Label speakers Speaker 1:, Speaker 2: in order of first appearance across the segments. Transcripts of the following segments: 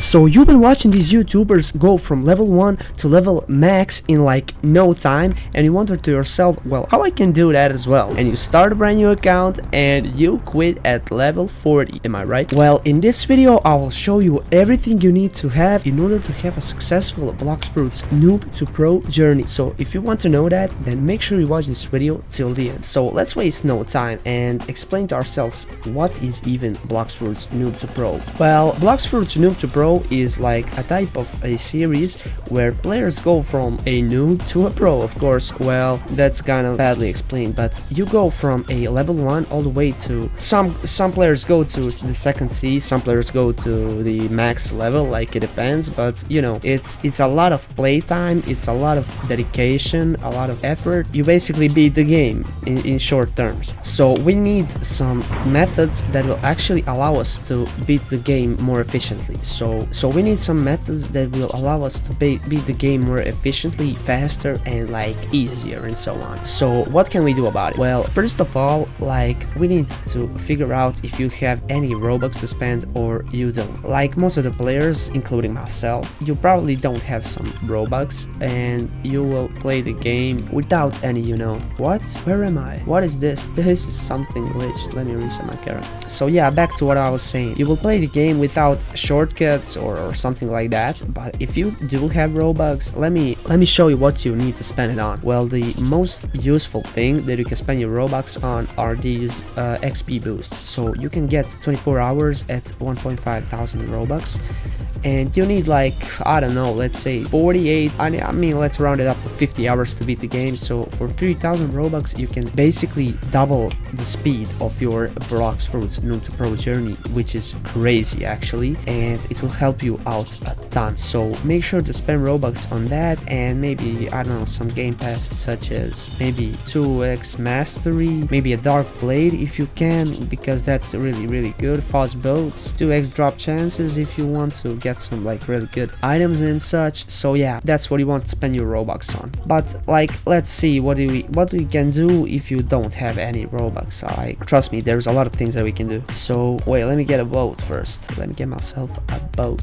Speaker 1: So you've been watching these YouTubers go from level 1 to level max in like no time, and you wonder to yourself, well, how I can do that as well? And you start a brand new account and you quit at level 40, am I right? Well, in this video I will show you everything you need to have in order to have a successful Blox Fruits Noob to Pro journey. So if you want to know that, then make sure you watch this video till the end. So let's waste no time and explain to ourselves what is even Blox Fruits Noob to Pro. Well, Blox Fruits Noob to Pro is like a type of a series where players go from a noob to a pro. Of course, well, that's kind of badly explained, but you go from a level 1 all the way to some players go to the second C, some players go to the max level, like it depends, but you know, it's a lot of playtime, it's a lot of dedication, a lot of effort. You basically beat the game in short terms. So we need some methods that will actually allow us to beat the game more efficiently. So we need some methods that will allow us to beat the game more efficiently, faster, and like easier, and so on. So what can we do about it? Well, first of all, like, we need to figure out if you have any Robux to spend or you don't. Like most of the players, including myself, you probably don't have some Robux and you will play the game without any, you know, what? Where am I? What is this? This is something glitched. Let me reset my character. So yeah, back to what I was saying. You will play the game without shortcuts or something like that, but if you do have Robux, let me show you what you need to spend it on. Well, the most useful thing that you can spend your Robux on are these XP boosts. So you can get 24 hours at 1.5 thousand Robux, and you need, like, I don't know, let's say 48, I mean let's round it up to 50 hours to beat the game. So for 3000 Robux you can basically double the speed of your Blox Fruits Noob to Pro journey, which is crazy actually, and it will help you out a ton. So make sure to spend Robux on that, and maybe, I don't know, some game passes such as maybe 2x mastery, maybe a dark blade if you can, because that's really good. Fast boats, 2x drop chances if you want to get some like really good items and such. So yeah, that's what you want to spend your Robux on. But like, let's see what we can do if you don't have any Robux. Like, trust me, there's a lot of things that we can do. So wait, let me get a boat first. Let me get myself a boat.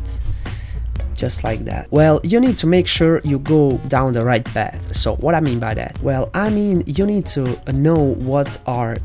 Speaker 1: Just like that. Well, you need to make sure you go down the right path. So what I mean by that? Well, I mean you need to know what are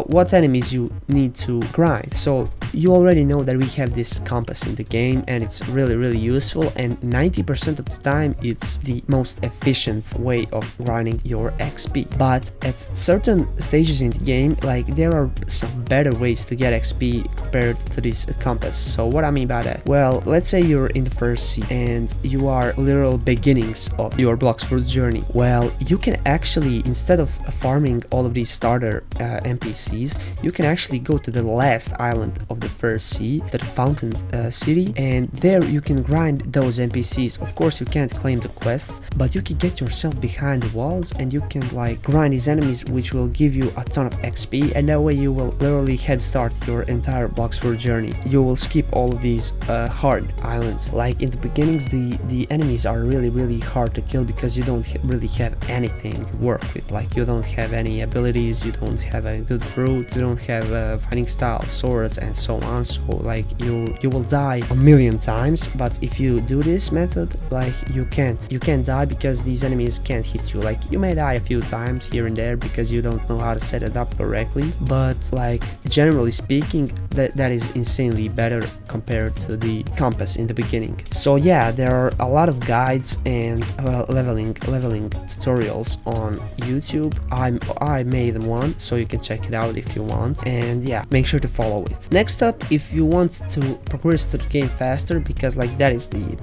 Speaker 1: what enemies you need to grind. So you already know that we have this compass in the game, and it's really useful, and 90% of the time it's the most efficient way of grinding your XP. But at certain stages in the game, like, there are some better ways to get XP compared to this compass. So what I mean by that? Well, let's say you're in the first sea and you are literal beginnings of your Blox Fruits journey. Well, you can actually, instead of farming all of these starter NPCs, you can actually go to the last island of the first sea, the fountain city, and there you can grind those NPCs. Of course you can't claim the quests, but you can get yourself behind the walls and you can like grind these enemies, which will give you a ton of XP, and that way you will literally head start your entire Blox Fruits journey. You will skip all of these hard islands. Like in the beginnings, the enemies are really hard to kill because you don't really have anything to work with. Like, you don't have any abilities, you don't have a good fruit, you don't have fighting style, swords, and so on. So like, you will die a million times. But if you do this method, like, you can't die because these enemies can't hit you. Like, you may die a few times here and there because you don't know how to set it up correctly, but like, generally speaking, that is insanely better compared to the compass in the beginning. So yeah, there are a lot of guides and leveling tutorials on YouTube. I made one, so you can check it out if you want, and yeah, make sure to follow it. Next up, if you want to progress to the game faster, because like that is the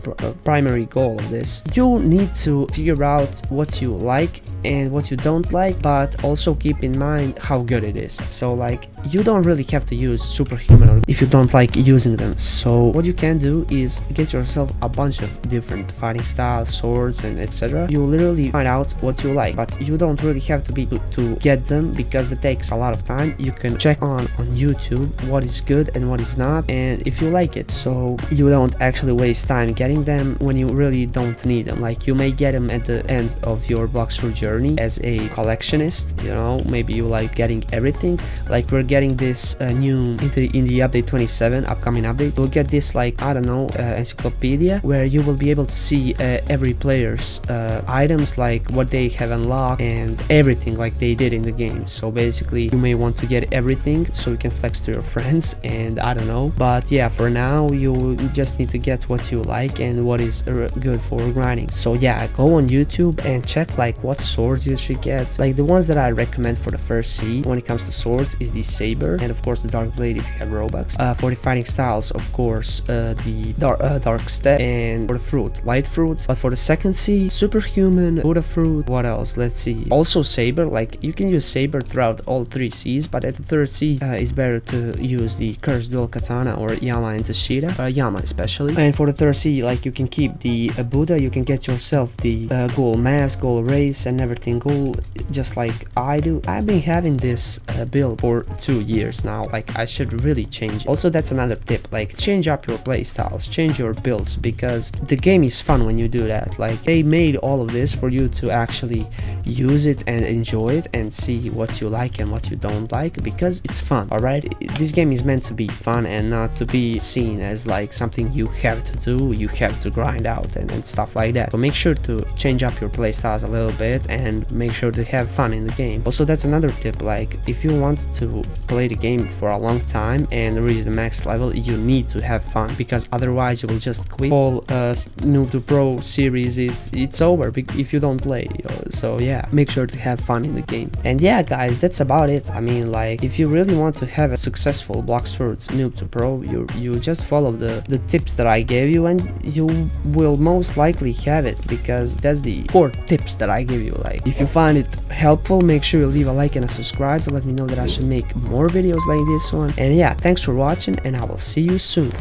Speaker 1: primary goal of this, you need to figure out what you like and what you don't like, but also keep in mind how good it is. So like, you don't really have to use superhuman if you don't like using them. So what you can do is get yourself a bunch of different fighting styles, swords, and etc. You literally find out what you like, but you don't really have to get them because it takes a lot of time. You can check on YouTube what is good and what is not, and if you like it, so you don't actually waste time getting them when you really don't need them. Like, you may get them at the end of your Blox Fruits journey as a collectionist. You know, maybe you like getting everything. Like we're getting this new in the update 27 upcoming update. We'll get this, like, I don't know, encyclopedia where you will be able to see every player's items, like what they have unlocked and everything like they did in the game. So basically you may want to get everything so you can flex to your friends, and I don't know, but yeah, for now you just need to get what you like and what is good for grinding. So yeah, go on YouTube and check like what swords you should get. Like the ones that I recommend for the first seed when it comes to swords is the saber, and of course the dark blade if you have Robux. For the fighting styles, of course, the dark step, and for the fruit, light fruit. But for the second seed, superhuman, Buddha fruit, what else? Let's see. Also saber, like you can use saber throughout all 3 Cs, but at the 3rd C it's better to use the cursed dual katana or Yama and Tashida, Yama especially. And for the 3rd C, like you can keep the Buddha, you can get yourself the gold mask, gold race, and everything gold, just like I do. I've been having this build for 2 years now. Like I should really change it. Also, that's another tip, like change up your playstyles, change your builds, because the game is fun when you do that. Like they made all of this for you to actually use it and enjoy it and see what you like and what you don't like, because it's fun. All right, this game is meant to be fun and not to be seen as like something you have to do, you have to grind out and stuff like that. So make sure to change up your playstyles a little bit and make sure to have fun in the game. Also, that's another tip, like if you want to play the game for a long time and reach the max level, you need to have fun, because otherwise you will just quit. All Noob To Pro series, it's over if you don't play. So yeah, make sure to have fun in the game. And yeah guys, that's about it. I mean, like if you really want to have a successful Blox Fruits Noob To Pro, you just follow the tips that I gave you and you will most likely have it, because that's the 4 tips that I give you. Like if you find it helpful, make sure you leave a like and a subscribe to let me know that I should make more videos like this one. And yeah, thanks for watching, and I will see you soon.